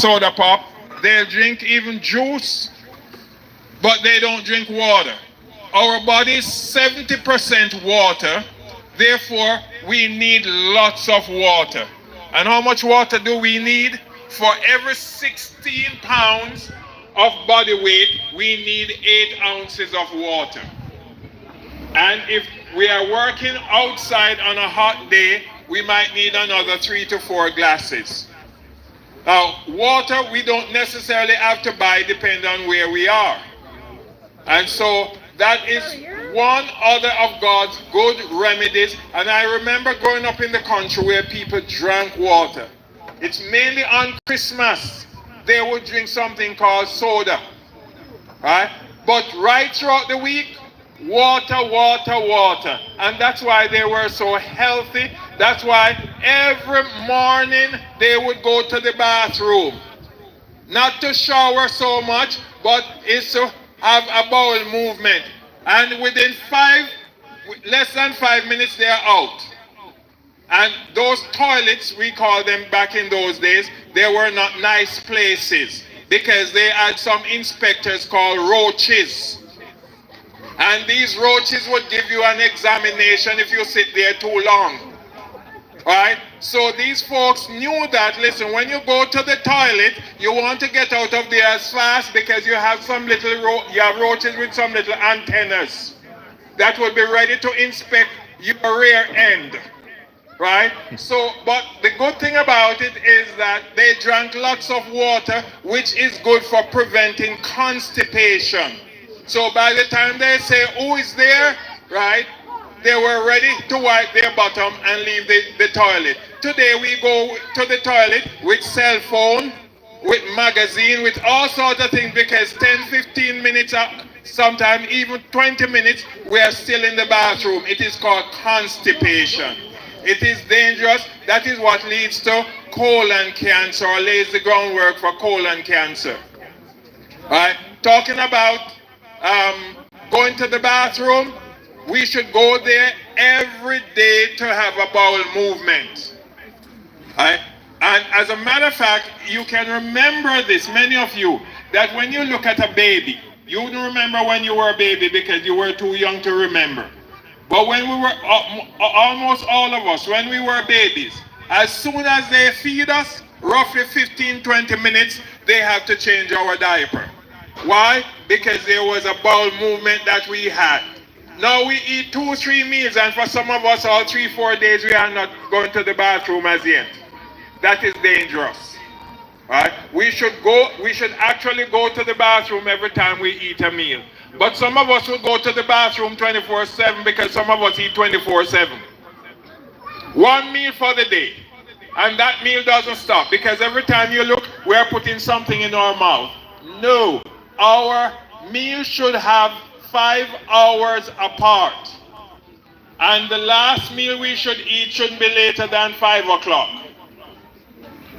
soda pop, they'll drink even juice, but they don't drink water. Our body is 70% water, therefore we need lots of water. And how much water do we need? For every 16 pounds of body weight, we need 8 ounces of water. And if we are working outside on a hot day, we might need another 3 to 4 glasses. Now, water we don't necessarily have to buy depending on where we are. And so that is one other of God's good remedies. And I remember growing up in the country where people drank water. It's mainly on Christmas they would drink something called soda. Right? But right throughout the week, water, water, water. And that's why they were so healthy. That's why every morning they would go to the bathroom. Not to shower so much, but it's to have a bowel movement. And within less than 5 minutes, they are out. And those toilets, we call them back in those days, they were not nice places because they had some inspectors called roaches. And these roaches would give you an examination if you sit there too long. Right? So these folks knew that, listen, when you go to the toilet, you want to get out of there as fast because you have some little you have roaches with some little antennas that will be ready to inspect your rear end. Right? So, but the good thing about it is that they drank lots of water, which is good for preventing constipation. So by the time they say, who is there, right, they were ready to wipe their bottom and leave the toilet. Today we go to the toilet with cell phone, with magazine, with all sorts of things because 10, 15 minutes, sometimes even 20 minutes, we are still in the bathroom. It is called constipation. It is dangerous. That is what leads to colon cancer or lays the groundwork for colon cancer. Right? Talking about going to the bathroom, we should go there every day to have a bowel movement. Right? And as a matter of fact, you can remember this, many of you, that when you look at a baby, you don't remember when you were a baby because you were too young to remember. But when we were, almost all of us, when we were babies, as soon as they feed us, roughly 15, 20 minutes, they have to change our diaper. Why? Because there was a bowel movement that we had. Now we eat 2 or 3 meals, and for some of us, all 3 or 4 days, we are not going to the bathroom as yet. That is dangerous. Right? We should actually go to the bathroom every time we eat a meal. But some of us will go to the bathroom 24/7 because some of us eat 24/7. One meal for the day. And that meal doesn't stop because every time you look, we're putting something in our mouth. No, our meal should have 5 hours apart. And the last meal we should eat shouldn't be later than 5 o'clock.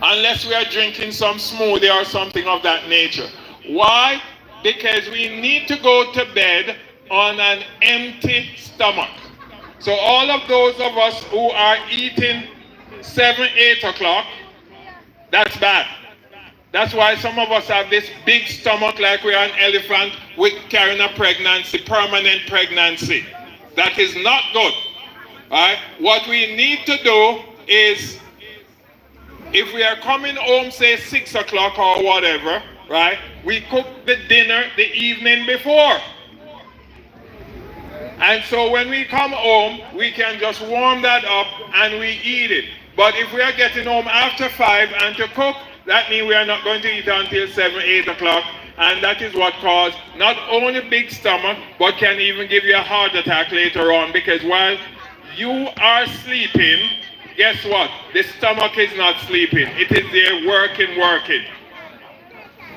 Unless we are drinking some smoothie or something of that nature. Why? Because we need to go to bed on an empty stomach. So all of those of us who are eating 7, 8 o'clock, that's bad. That's why some of us have this big stomach like we're an elephant with carrying a pregnancy, permanent pregnancy. That is not good. Right? What we need to do is, if we are coming home, say 6 o'clock or whatever, right? We cook the dinner the evening before. And so when we come home, we can just warm that up and we eat it. But if we are getting home after 5 and to cook, that means we are not going to eat until 7, 8 o'clock. And that is what causes not only big stomach, but can even give you a heart attack later on. Because while you are sleeping, guess what? The stomach is not sleeping. It is there working.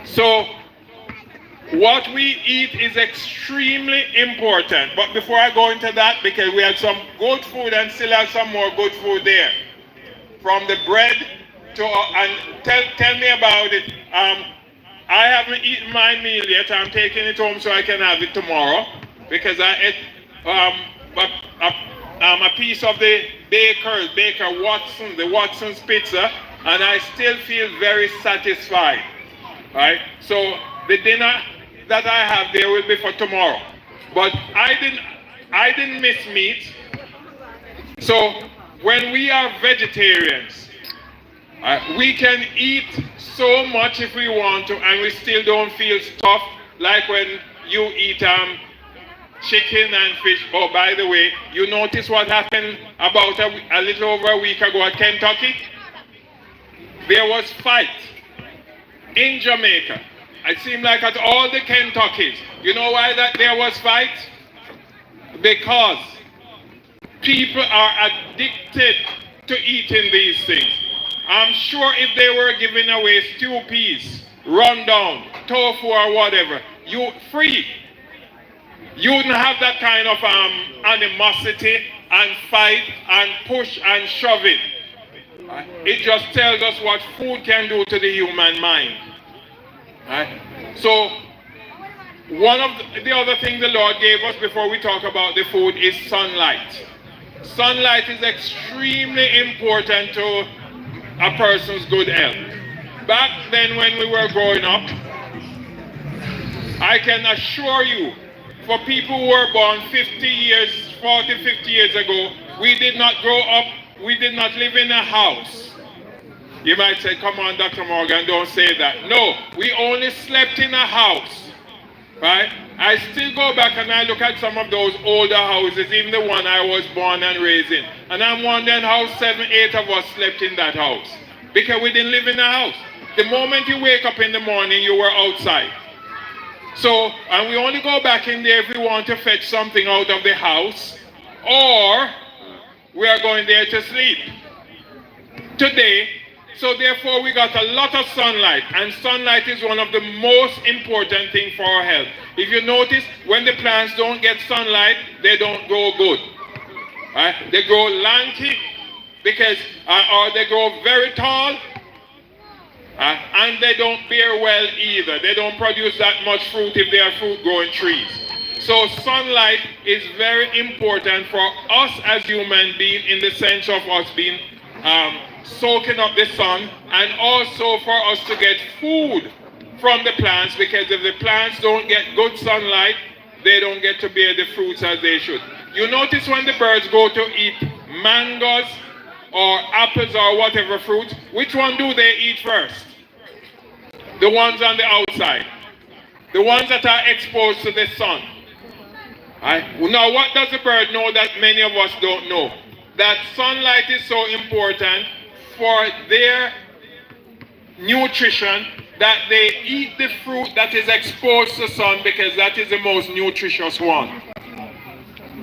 So what we eat is extremely important. But before I go into that, because we had some good food and still have some more good food there. From the bread to, and tell me about it. I haven't eaten my meal yet. I'm taking it home so I can have it tomorrow. Because I ate a piece of the Baker Watson, the Watson's pizza. and I still feel very satisfied. Right? So the dinner that I have there will be for tomorrow. But I didn't miss meat. So when we are vegetarians, we can eat so much if we want to, and we still don't feel stuffed like when you eat chicken and fish. Oh, by the way, you notice what happened about a little over a week ago at Kentucky? There was fight in Jamaica. It seemed like at all the Kentuckys. You know why that there was fight? Because people are addicted to eating these things. I'm sure if they were giving away stew peas, rundown, tofu or whatever, you free. You wouldn't have that kind of animosity and fight and push and shove it. It just tells us what food can do to the human mind. Right? So, one of the other things the Lord gave us before we talk about the food is sunlight. Sunlight is extremely important to a person's good health. Back then when we were growing up, I can assure you, for people who were born 50 years, 40, 50 years ago, we did not grow up, we did not live in a house. You might say, come on, Dr. Morgan, don't say that. No, we only slept in a house. Right? I still go back and I look at some of those older houses, even the one I was born and raised in. And I'm wondering how 7, 8 of us slept in that house. Because we didn't live in a house. The moment you wake up in the morning, you were outside. So, and we only go back in there if we want to fetch something out of the house, or we are going there to sleep. Today, so therefore we got a lot of sunlight, and sunlight is one of the most important things for our health. If you notice, when the plants don't get sunlight, they don't grow good. Right? They grow lanky, because, or they grow very tall, and they don't bear well either. They don't produce that much fruit if they are fruit-growing trees. So sunlight is very important for us as human beings in the sense of us being soaking up the sun, and also for us to get food from the plants, because if the plants don't get good sunlight, they don't get to bear the fruits as they should. You notice when the birds go to eat mangoes or apples or whatever fruit, which one do they eat first? The ones on the outside. The ones that are exposed to the sun. Right? Now what does the bird know that many of us don't know? That sunlight is so important for their nutrition that they eat the fruit that is exposed to the sun, because that is the most nutritious one.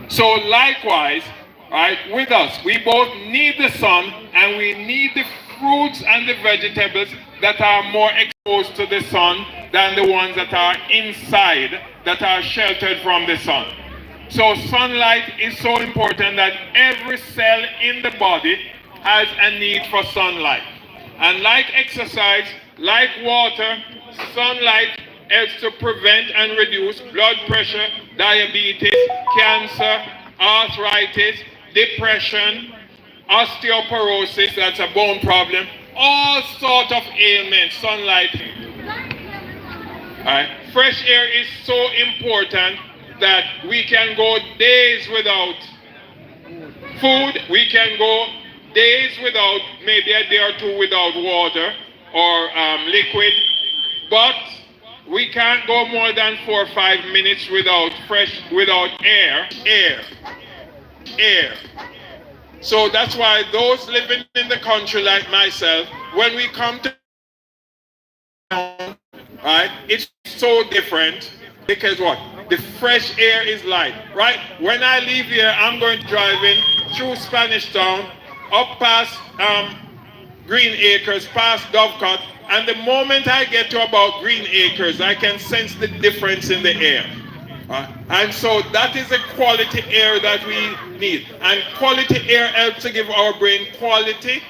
So likewise, right, with us, we both need the sun and we need the fruits and the vegetables that are more exposed to the sun than the ones that are inside, that are sheltered from the sun. So sunlight is so important that every cell in the body has a need for sunlight. And like exercise, like water, sunlight helps to prevent and reduce blood pressure, diabetes, cancer, arthritis, depression, osteoporosis, that's a bone problem, all sorts of ailments, sunlight. Right. Fresh air is so important that we can go days without food, we can go days without, maybe a day or two without water or liquid, but we can't go more than 4 or 5 minutes without air. So that's why those living in the country like myself, when we come to town, right, it's so different, because what? The fresh air is light, right? When I leave here, I'm going to drive in through Spanish Town, up past Green Acres, past Dovecot, and the moment I get to about Green Acres, I can sense the difference in the air. And so that is the quality air that we need. And quality air helps to give our brain quality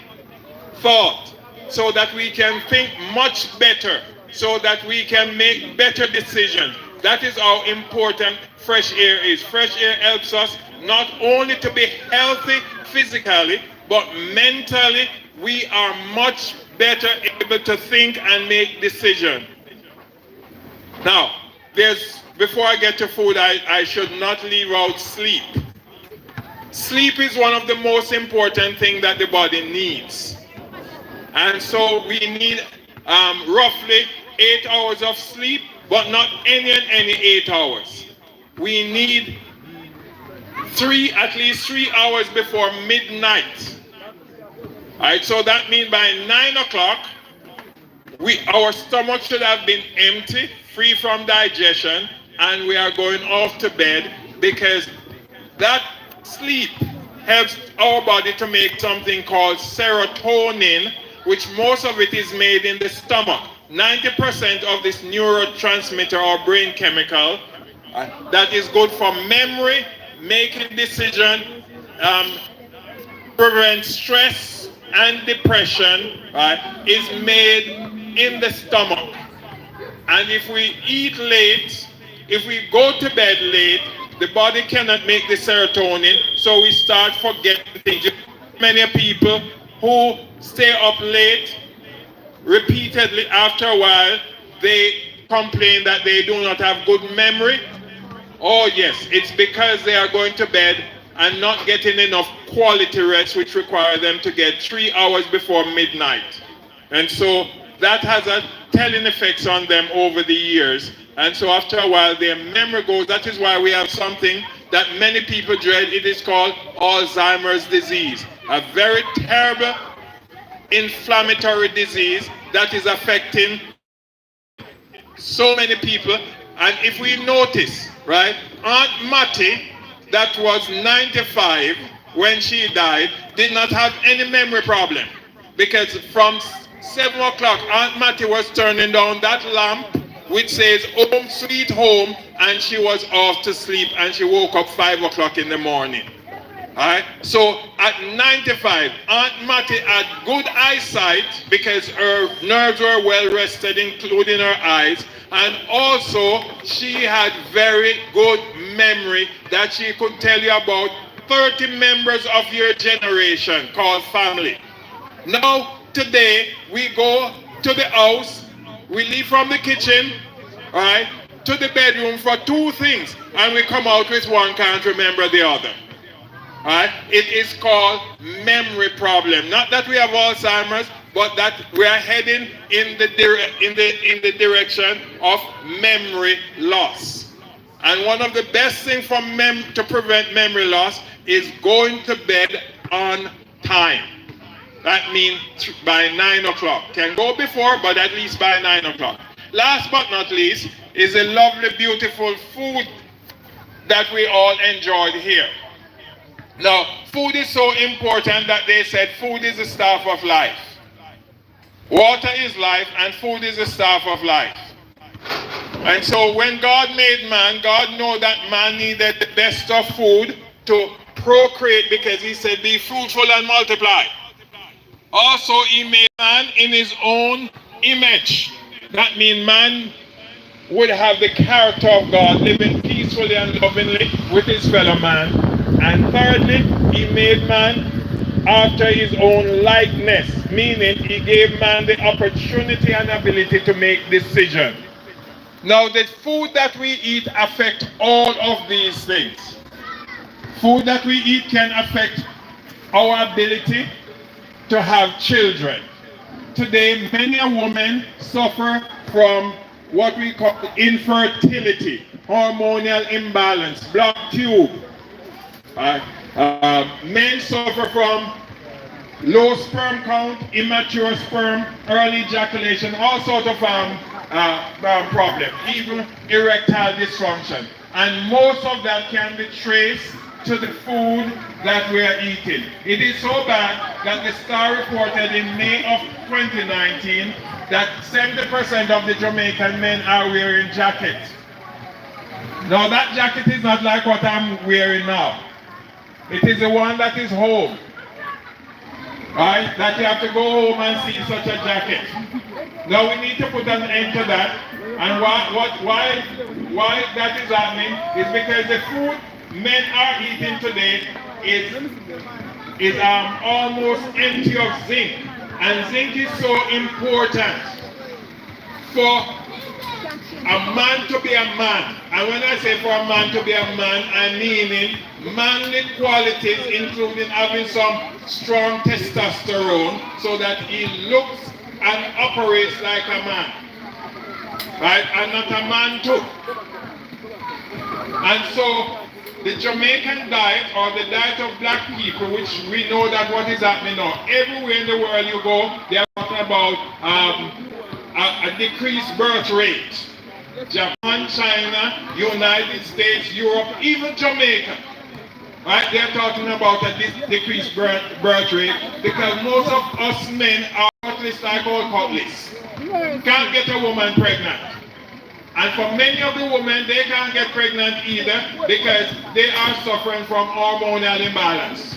thought, so that we can think much better, so that we can make better decisions. That is how important fresh air is. Fresh air helps us not only to be healthy physically, but mentally we are much better able to think and make decisions. Now, before I get to food, I should not leave out sleep. Sleep is one of the most important things that the body needs. And so we need roughly 8 hours of sleep, but not any 8 hours. We need at least 3 hours before midnight. All right, so that means by 9 o'clock, our stomach should have been empty, free from digestion, and we are going off to bed, because that sleep helps our body to make something called serotonin, which most of it is made in the stomach. 90% of this neurotransmitter or brain chemical that is good for memory, making decision, prevent stress and depression, right, is made in the stomach. And if we eat late, if we go to bed late, the body cannot make the serotonin, so we start forgetting things. Many people who stay up late repeatedly, after a while, they complain that they do not have good memory. Oh yes, it's because they are going to bed and not getting enough quality rest, which require them to get 3 hours before midnight. And so that has a telling effects on them over the years. And so after a while, their memory goes. That is why we have something that many people dread. It is called Alzheimer's disease, a very terrible inflammatory disease that is affecting so many people. And if we notice, right, Aunt Mattie, that was 95 when she died, did not have any memory problem, because from 7 o'clock, Aunt Mattie was turning down that lamp which says home sweet home, and she was off to sleep, and she woke up 5 o'clock in the morning. Alright, so at 95, Aunt Mattie had good eyesight because her nerves were well rested, including her eyes, and also she had very good memory that she could tell you about 30 members of your generation called family. Now, today, we go to the house, we leave from the kitchen, alright, to the bedroom for 2 things, and we come out with one, can't remember the other. Right? It is called memory problem. Not that we have Alzheimer's, but that we are heading in the direction of memory loss. And one of the best things to prevent memory loss is going to bed on time. That means by 9 o'clock. Can go before, but at least by 9 o'clock. Last but not least is a lovely, beautiful food that we all enjoyed here. Now, food is so important that they said food is the staff of life. Water is life, and food is the staff of life. And so when God made man, God knew that man needed the best of food to procreate, because he said, be fruitful and multiply. Also, he made man in his own image. That means man would have the character of God, living peacefully and lovingly with his fellow man. And thirdly, he made man after his own likeness, meaning he gave man the opportunity and ability to make decisions. Now, the food that we eat affects all of these things. Food that we eat can affect our ability to have children. Today, many women suffer from what we call infertility, hormonal imbalance, blocked tube. Men suffer from low sperm count, immature sperm, early ejaculation, all sorts of problems, even erectile dysfunction. And most of that can be traced to the food that we are eating. It is so bad that the Star reported in May of 2019 that 70% of the Jamaican men are wearing jackets. Now that jacket is not like what I'm wearing now. It is the one that is home. Right? That you have to go home and see such a jacket. Now we need to put an end to that. And why that is happening is because the food men are eating today is almost empty of zinc. And zinc is so important for a man to be a man. And when I say for a man to be a man, I mean manly qualities, including having some strong testosterone so that he looks and operates like a man. Right? And not a man too. And so the Jamaican diet, or the diet of black people, which we know that what is happening now, everywhere in the world you go, they are talking about a decreased birth rate. Japan, China, United States, Europe, even Jamaica. Right? They're talking about a decreased birth rate because most of us men are cutlass like all cutlass. Can't get a woman pregnant. And for many of the women, they can't get pregnant either because they are suffering from hormonal imbalance,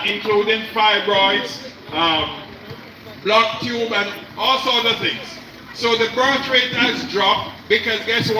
including fibroids, blood tube, and all sorts of things. So the birth rate has dropped because guess what?